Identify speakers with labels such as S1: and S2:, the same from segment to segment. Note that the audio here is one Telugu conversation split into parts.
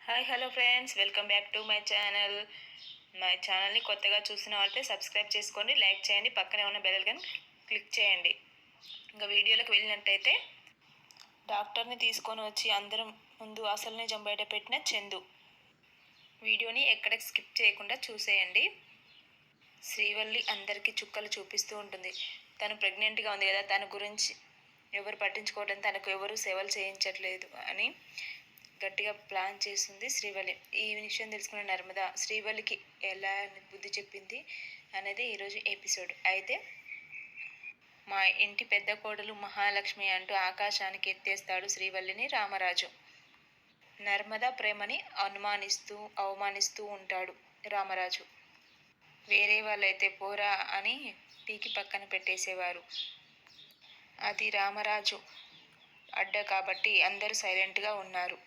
S1: Hi hello friends, welcome back to my channel. My ఛానల్ని కొత్తగా చూసిన వాళ్ళైతే సబ్స్క్రైబ్ చేసుకోండి, లైక్ చేయండి, పక్కనే ఉన్న బెల్ ఐకాన్ క్లిక్ చేయండి. ఇంకా వీడియోలోకి వెళ్ళినట్టయితే, డాక్టర్ని తీసుకొని వచ్చి అందరం ముందు అసలు నిజం బయట పెట్టిన చందు. వీడియోని ఎక్కడ స్కిప్ చేయకుండా చూసేయండి. శ్రీవల్లి అందరికీ చుక్కలు చూపిస్తూ ఉంటుంది. తను ప్రెగ్నెంట్గా ఉంది కదా, తన గురించి ఎవరు పట్టించుకోవడం, తనకు ఎవరు సేవలు చేయించట్లేదు అని గట్టిగా ప్లాన్ చేస్తుంది శ్రీవల్లి. ఈ విషయం తెలుసుకున్న నర్మద శ్రీవల్లికి ఎలా బుద్ధి చెప్పింది అనేది ఈరోజు ఎపిసోడ్. అయితే మా ఇంటి పెద్ద కోడలు మహాలక్ష్మి అంటూ ఆకాశానికి ఎత్తేస్తాడు శ్రీవల్లిని రామరాజు. నర్మద ప్రేమని అవమానిస్తూ ఉంటాడు రామరాజు. వేరే వాళ్ళైతే పోరా అని పీకి పక్కన పెట్టేసేవారు. అది రామరాజు అడ్డ కాబట్టి అందరూ సైలెంట్గా ఉన్నారు.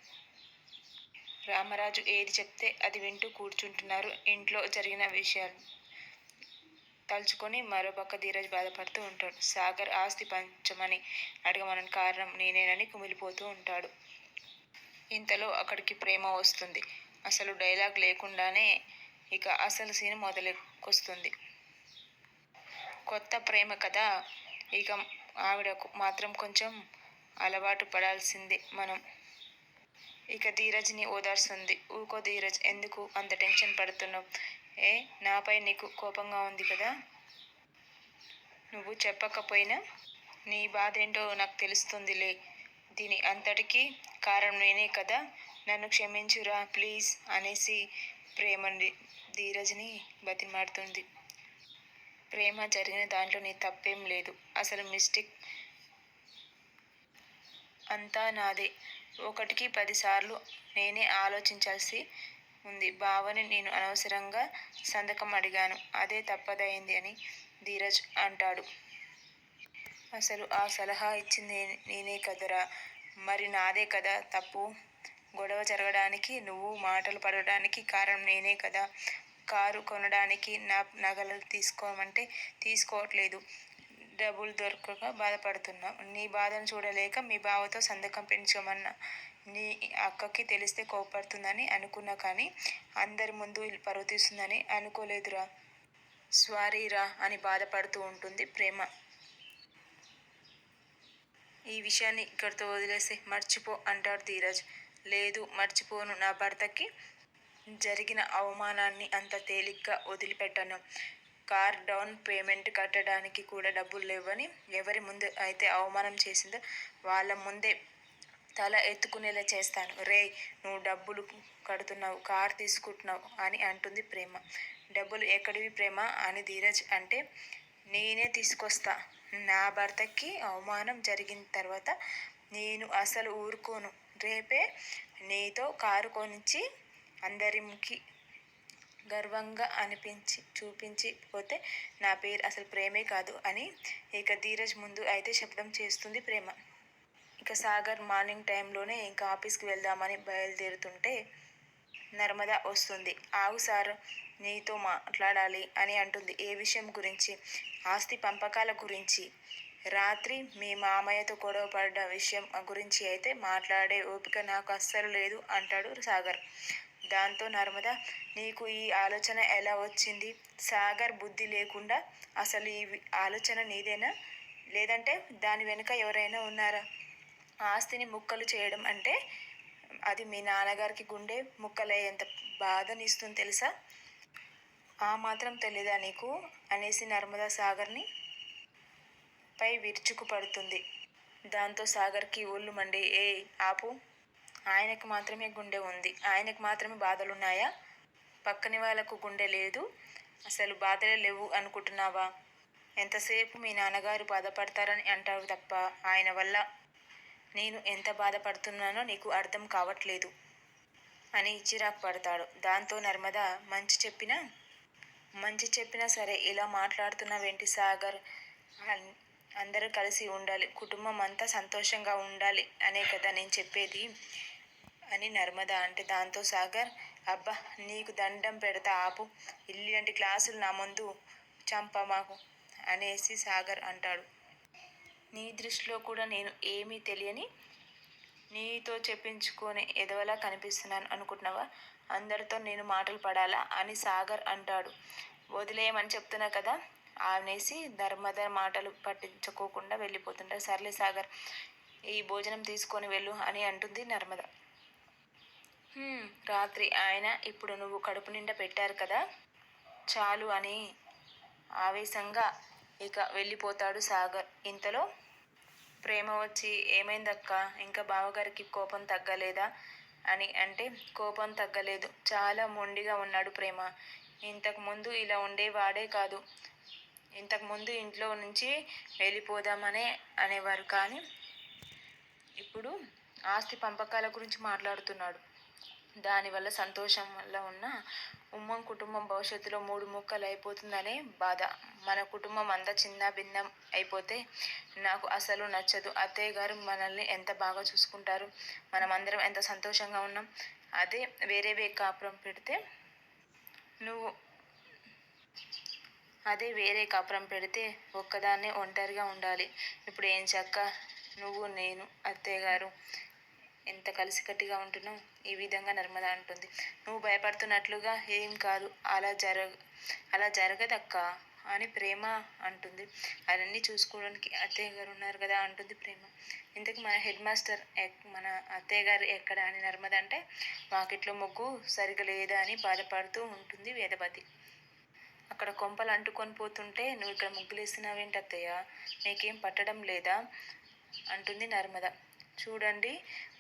S1: రామరాజు ఏది చెప్తే అది వింటూ కూర్చుంటున్నారు. ఇంట్లో జరిగిన విషయాలు తలుచుకొని మరోపక్క ధీరజ్ బాధపడుతూ ఉంటాడు. సాగర్ ఆస్తి పంచమని అడగమని కారణం నేనేనని కుమిలిపోతూ ఉంటాడు. ఇంతలో అక్కడికి ప్రేమ వస్తుంది. అసలు డైలాగ్ లేకుండానే ఇక అసలు సీన్ మొదలెక్కొస్తుంది. కొత్త ప్రేమ కదా, ఇక ఆవిడకు మాత్రం కొంచెం అలవాటు పడాల్సిందే మనం. ఇక ధీరజ్ని ఓదార్స్తుంది. ఊకో ధీరజ్, ఎందుకు అంత టెన్షన్ పడుతున్నావు? నాపై నీకు కోపంగా ఉంది కదా, నువ్వు చెప్పకపోయినా నీ బాధ ఏంటో నాకు తెలుస్తుందిలే. దీని అంతటికీ కారణం నేనే కదా, నన్ను క్షమించురా ప్లీజ్ అనేసి ప్రేమ ధీరజ్ని బతిమాడుతుంది. ప్రేమ జరిగిన దాంట్లో నీ తప్పేం లేదు, అసలు మిస్టేక్ అంతా నాదే. 1కి 10 సార్లు నేనే ఆలోచించాల్సి ఉంది. బావని నేను అనవసరంగా సంతకం అడిగాను, అదే తప్పదైంది అని ధీరజ్ అంటాడు. అసలు ఆ సలహా ఇచ్చింది నేనే కదరా, మరి నాదే కదా తప్పు. గొడవ జరగడానికి, నువ్వు మాటలు పడడానికి కారణం నేనే కదా. కారు కొనడానికి నా నగలు తీసుకోమంటే తీసుకోవట్లేదు, డబ్బులు దొరకక బాధపడుతున్నా. నీ బాధను చూడలేక మీ బావతో సంతకం పెంచుకోమన్నా. నీ అక్కకి తెలిస్తే కోపడుతుందని అనుకున్నా, కానీ అందరి ముందు పరువు తీస్తుందని అనుకోలేదురా. సారీరా అని బాధపడుతూ ఉంటుంది ప్రేమ. ఈ విషయాన్ని ఇక్కడితో వదిలేసి మర్చిపో అంటాడు ధీరజ్. లేదు మర్చిపోను, నా భర్తకి జరిగిన అవమానాన్ని అంత తేలిగ్గా వదిలిపెట్టను. కార్ డౌన్ పేమెంట్ కట్టడానికి కూడా డబ్బులు లేవని ఎవరి ముందు అయితే అవమానం చేసిందో వాళ్ళ ముందే తల ఎత్తుకునేలా చేస్తాను. నువ్వు డబ్బులు కడుతున్నావు, కార్ తీసుకుంటున్నావు అని అంటుంది ప్రేమ. డబ్బులు ఎక్కడివి ప్రేమ అని ధీరజ్ అంటే, నేనే తీసుకొస్తా. నా భర్తకి అవమానం జరిగిన తర్వాత నేను అసలు ఊరుకోను. రేపే నీతో కారు కొనిచ్చి అందరికి గర్వంగా చూపించి పోతే నా పేరు అసలు ప్రేమే కాదు అని ఇక ధీరజ్ ముందు అయితే శబ్దం చేస్తుంది ప్రేమ. ఇక సాగర్ మార్నింగ్ టైంలోనే ఇంకా ఆఫీస్కి వెళ్దామని బయలుదేరుతుంటే నర్మద వస్తుంది. ఆగు సార్, నీతో మాట్లాడాలి అని అంటుంది. ఏ విషయం గురించి? ఆస్తి పంపకాల గురించి. రాత్రి మీ మామయ్యతో గొడవ పడ్డ విషయం గురించి అయితే మాట్లాడే ఓపిక నాకు అస్సలు లేదు అంటాడు సాగర్. దాంతో నర్మద, నీకు ఈ ఆలోచన ఎలా వచ్చింది? సాగర్ బుద్ధి లేకుండా అసలు ఈ ఆలోచన నీదేనా, లేదంటే దాని వెనుక ఎవరైనా ఉన్నారా? ఆస్తిని ముక్కలు చేయడం అంటే అది మీ నాన్నగారికి గుండె ముక్కలయ్యేంత బాధనిస్తుంది తెలుసా? ఆ మాత్రం తెలీదా నీకు అనేసి నర్మద సాగర్ని పై విరుచుకు పడుతుంది. దాంతో సాగర్కి ఒళ్ళు మండి, ఆపు, ఆయనకు మాత్రమే గుండె ఉంది, ఆయనకు మాత్రమే బాధలున్నాయా? పక్కని వాళ్ళకు గుండె లేదు, అసలు బాధలే లేవు అనుకుంటున్నావా? ఎంతసేపు మీ నాన్నగారు బాధపడతారని అంటావు తప్ప ఆయన వల్ల నేను ఎంత బాధపడుతున్నానో నీకు అర్థం కావట్లేదు అని చిరాకు పడతాడు. దాంతో నర్మద, మంచి చెప్పినా సరే ఇలా మాట్లాడుతున్నావేంటి సాగర్? అందరూ కలిసి ఉండాలి, కుటుంబం అంతా సంతోషంగా ఉండాలి అనే కదా నేను చెప్పేది అని నర్మద అంటే, దాంతో సాగర్, అబ్బా నీకు దండం పెడతా ఆపు, ఇల్లంటి క్లాసులు నా ముందు చంపమాకు అనేసి సాగర్ అంటాడు. నీ దృష్టిలో కూడా నేను ఏమీ తెలియని నీతో చెప్పించుకొని ఎదవలా కనిపిస్తున్నాను అనుకుంటున్నావా? అందరితో నేను మాటలు పడాలా అని సాగర్ అంటాడు. వదిలేయమని చెప్తున్నా కదా అనేసి నర్మద మాటలు పట్టించుకోకుండా వెళ్ళిపోతుంటాడు. సర్లే సాగర్, ఈ భోజనం తీసుకొని వెళ్ళు అని అంటుంది నర్మద. రాత్రి ఆయన ఇప్పుడు నువ్వు కడుపు నిండా పెట్టారు కదా చాలు అని ఆవేశంగా ఇక వెళ్ళిపోతాడు సాగర్. ఇంతలో ప్రేమ వచ్చి, ఏమైందక్క, ఇంకా బావగారికి కోపం తగ్గలేదా అని అంటే, కోపం తగ్గలేదు, చాలా మొండిగా ఉన్నాడు ప్రేమ. ఇంతకుముందు ఇలా ఉండేవాడే కాదు. ఇంతకుముందు ఇంట్లో నుంచి వెళ్ళిపోదామనే అనేవారు, కానీ ఇప్పుడు ఆస్తి పంపకాల గురించి మాట్లాడుతున్నాడు. దానివల్ల సంతోషం వల్ల ఉన్న ఉమ్మం కుటుంబం భవిష్యత్తులో మూడు ముక్కలు అయిపోతుందనే బాధ. మన కుటుంబం అంతా చిన్న భిన్నం అయిపోతే నాకు అసలు నచ్చదు. అత్తయ్య గారు మనల్ని ఎంత బాగా చూసుకుంటారు, మనమందరం ఎంత సంతోషంగా ఉన్నాం. అదే వేరే కాపురం పెడితే నువ్వు అదే వేరే కాపురం పెడితే ఒక్కదాన్నే ఒంటరిగా ఉండాలి. ఇప్పుడు ఏం చక్క నువ్వు, నేను, అత్తయ్య గారు ఎంత కలిసికట్టుగా ఉంటున్నావు. ఈ విధంగా నర్మద అంటుంది. నువ్వు భయపడుతున్నట్లుగా ఏం కాదు, అలా జరగదక్క అని ప్రేమ అంటుంది. అవన్నీ చూసుకోవడానికి అత్తయ్య గారు ఉన్నారు కదా అంటుంది ప్రేమ. ఇంతకు మన హెడ్ మాస్టర్ మన అత్తయ్య గారు ఎక్కడ అని నర్మద అంటే, వాకిట్లో ముగ్గు సరిగా లేదా అని బాధపడుతూ ఉంటుంది వేదవతి. అక్కడ కొంపలు అంటుకొని పోతుంటే నువ్వు ఇక్కడ ముగ్గులు వేస్తున్నావేంటి అత్తయ్య, నీకేం పట్టడం లేదా అంటుంది నర్మద. చూడండి,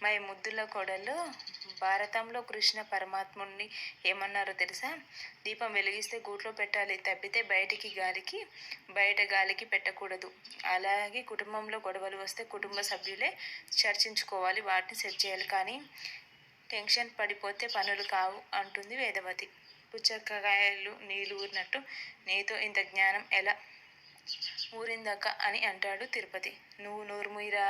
S1: మా ముద్దుల కొడలు భారతంలో కృష్ణ పరమాత్ముడిని ఏమన్నారో తెలుసా? దీపం వెలిగిస్తే గూట్లో పెట్టాలి, తప్పితే బయట గాలికి పెట్టకూడదు. అలాగే కుటుంబంలో గొడవలు వస్తే కుటుంబ సభ్యులే చర్చించుకోవాలి, వాటిని సెట్ చేయాలి, కానీ టెన్షన్ పడిపోతే పనులు కావు అంటుంది వేదవతి. పుచ్చకాయలు నీళ్ళు ఊరినట్టు నీతో ఇంత జ్ఞానం ఎలా ఊరిందక్క అని అంటాడు తిరుపతి. నువ్వు నోరుముయిరా.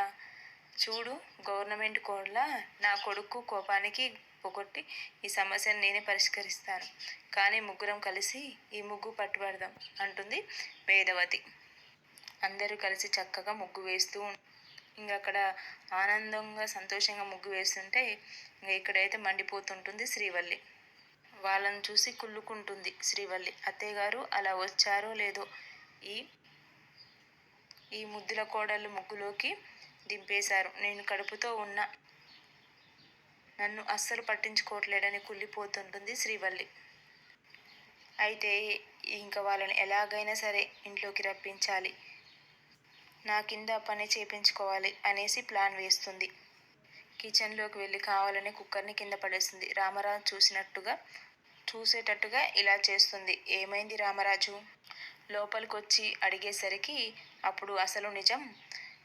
S1: చూడు, గవర్నమెంట్ కోడ్ల నా కొడుకు కోపానికి పొగొట్టి ఈ సమస్యను నేనే పరిష్కరిస్తాను, కానీ ముగ్గురం కలిసి ఈ ముగ్గు పట్టుబడదాం అంటుంది వేదవతి. అందరూ కలిసి చక్కగా ముగ్గు వేస్తూ అక్కడ ఆనందంగా సంతోషంగా ముగ్గు వేస్తుంటే ఇక్కడైతే మండిపోతుంటుంది శ్రీవల్లి. వాళ్ళని చూసి కుళ్ళుకుంటుంది శ్రీవల్లి. అత్తయ్య గారు అలా వచ్చారో లేదో ఈ ముద్దుల కోడలు ముగ్గులోకి దింపేశారు. నేను కడుపుతో ఉన్న నన్ను అస్సలు పట్టించుకోవట్లేడని కుళ్ళిపోతుంటుంది శ్రీవల్లి. అయితే ఇంకా వాళ్ళని ఎలాగైనా సరే ఇంట్లోకి రప్పించాలి, నా కింద పని చేపించుకోవాలి అనేసి ప్లాన్ వేస్తుంది. కిచెన్లోకి వెళ్ళి కావాలని కుక్కర్ని కింద పడేస్తుంది. రామరాజు చూసేటట్టుగా ఇలా చేస్తుంది. ఏమైంది రామరాజు లోపలికి వచ్చి అడిగేసరికి అప్పుడు అసలు నిజం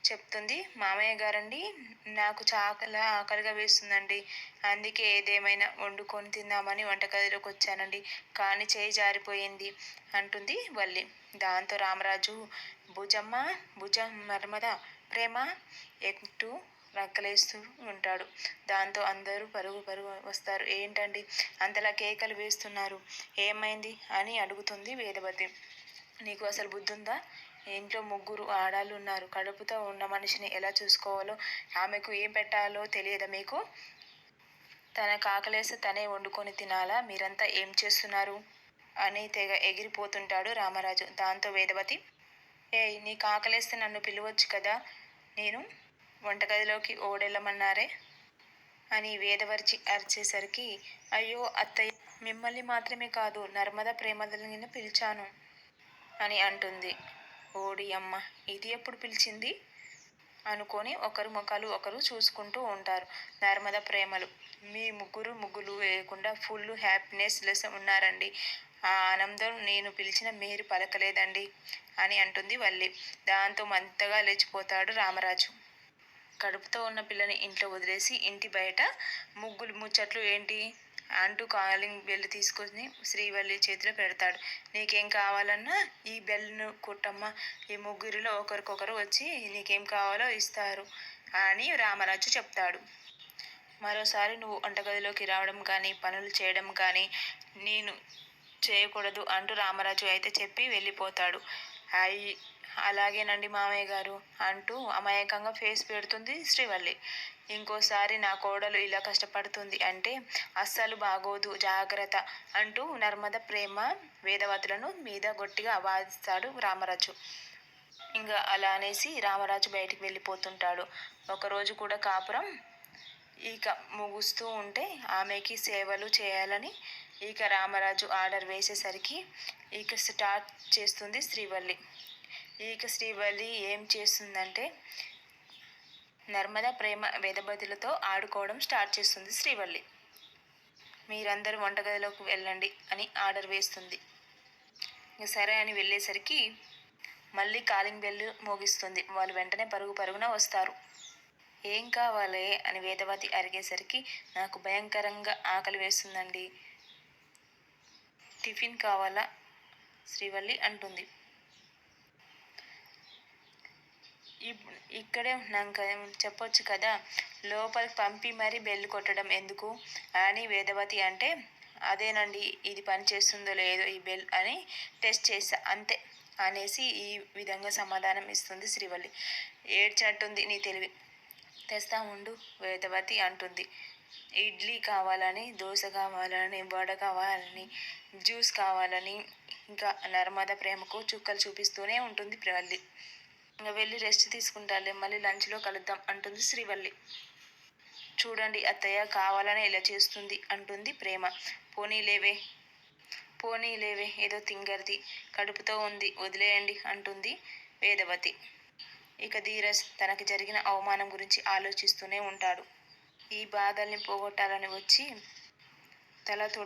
S1: చెప్తుంది. మామయ్య గారండి, నాకు చాలా ఆకలిగా వేస్తుందండి, అందుకే ఏదేమైనా వండుకొని తిందామని వంటగదిలోకి వచ్చానండి, కానీ చేయి జారిపోయింది అంటుంది వల్లి. దాంతో రామరాజు భుజం నర్మద ప్రేమ ఎటు రక్కలేస్తూ ఉంటాడు. దాంతో అందరూ పరుగు వస్తారు. ఏంటండి అంతలా కేకలు వేస్తున్నారు, ఏమైంది అని అడుగుతుంది వేదవతి. నీకు అసలు బుద్ధుందా? ఇంట్లో ముగ్గురు ఆడాళ్ళు ఉన్నారు. కడుపుతో ఉన్న మనిషిని ఎలా చూసుకోవాలో, ఆమెకు ఏం పెట్టాలో తెలియదా మీకు? తనకు ఆకలేస్తే తనే వండుకొని తినాలా? మీరంతా ఏం చేస్తున్నారు అని తెగ ఎగిరిపోతుంటాడు రామరాజు. దాంతో వేదవతి, నీకు ఆకలేస్తే నన్ను పిలవచ్చు కదా, నేను వంటగదిలోకి ఓడెళ్ళమన్నారే అని వేదవర్చి అరిచేసరికి, అయ్యో అత్తయ్య, మిమ్మల్ని మాత్రమే కాదు నర్మద ప్రేమలని పిలిచాను అని అంటుంది. ఓడి అమ్మ, ఇది ఎప్పుడు పిలిచింది అనుకొని ఒకరు ముఖాలు ఒకరు చూసుకుంటూ ఉంటారు నర్మద ప్రేమలు. మీ ముగ్గులు వేయకుండా ఫుల్ హ్యాపీనెస్ లెస్ ఉన్నారండి, ఆ ఆనందం నేను పిలిచిన మీరు పలకలేదండి అని అంటుంది వల్లి. దాంతో మంతగా లేచిపోతాడు రామరాజు. కడుపుతో ఉన్న పిల్లని ఇంట్లో వదిలేసి ఇంటి బయట ముగ్గులు ముచ్చట్లు ఏంటి అంటూ కాలింగ్ బెల్ తీసుకొని శ్రీవల్లి చేతిలో పెడతాడు. నీకేం కావాలన్నా ఈ బెల్ను కొట్టమ్మ, ఈ ముగ్గురిలో ఒకరికొకరు వచ్చి నీకేం కావాలో ఇస్తారు అని రామరాజు చెప్తాడు. మరోసారి నువ్వు వంటగదిలోకి రావడం కానీ పనులు చేయడం కానీ నేను చేయకూడదు అంటూ రామరాజు అయితే చెప్పి వెళ్ళిపోతాడు. అలాగేనండి మామయ్య గారు అంటూ అమాయకంగా ఫేస్ పెడుతుంది శ్రీవల్లి. ఇంకోసారి నా కోడలు ఇలా కష్టపడుతుంది అంటే అస్సలు బాగోదు, జాగ్రత్త అంటూ నర్మద ప్రేమ వేదవతులను మీద గట్టిగా వాదిస్తాడు రామరాజు. ఇంకా అలా అనేసి రామరాజు బయటికి వెళ్ళిపోతుంటాడు. ఒకరోజు కూడా కాపురం ఇక ముగుస్తూ ఉంటే ఆమెకి సేవలు చేయాలని ఇక రామరాజు ఆర్డర్ వేసేసరికి ఇక స్టార్ట్ చేస్తుంది శ్రీవల్లి. ఇక శ్రీవల్లి ఏం చేస్తుందంటే నర్మద ప్రేమ వేదవతులతో ఆడుకోవడం స్టార్ట్ చేస్తుంది శ్రీవల్లి. మీరందరూ వంటగదిలోకి వెళ్ళండి అని ఆర్డర్ వేస్తుంది. ఇక సరే అని వెళ్ళేసరికి మళ్ళీ కాలింగ్ బెల్ మోగిస్తుంది. వాళ్ళు వెంటనే పరుగు పరుగున వస్తారు. ఏం కావాలి అని వేదవతి అడిగేసరికి నాకు భయంకరంగా ఆకలి వేస్తుందండి, టిఫిన్ కావాలా శ్రీవల్లి అంటుంది. ఇక్కడే ఉన్నాం కదా, చెప్పొచ్చు కదా, లోపలికి పంపి మరీ బెల్ కొట్టడం ఎందుకు అని వేదవతి అంటే, అదేనండి ఇది పని చేస్తుందో లేదో ఈ బెల్ అని టెస్ట్ చేసా అంతే అనేసి ఈ విధంగా సమాధానం ఇస్తుంది శ్రీవల్లి. ఏడ్చినట్టుంది నీ తెలివి. తెస్తా ఉండు వేదవతి అంటుంది. ఇడ్లీ కావాలని, దోశ కావాలని, వడ కావాలని, జ్యూస్ కావాలని ఇంకా నర్మద ప్రేమకు చుక్కలు చూపిస్తూనే ఉంటుంది వల్లి. ఇంకా వెళ్ళి రెస్ట్ తీసుకుంటాలే, మళ్ళీ లంచ్లో కలుద్దాం అంటుంది శ్రీవల్లి. చూడండి అత్తయ్య కావాలనే ఇలా చేస్తుంది అంటుంది ప్రేమ. పోనీలేవే పోనీలేవే ఏదో తింగర్ది, కడుపుతో ఉంది వదిలేయండి అంటుంది వేదవతి. ఇక ధీరజ్ తనకి జరిగిన అవమానం గురించి ఆలోచిస్తూనే ఉంటాడు. ఈ బాధల్ని పోగొట్టాలని వచ్చి తల తొడు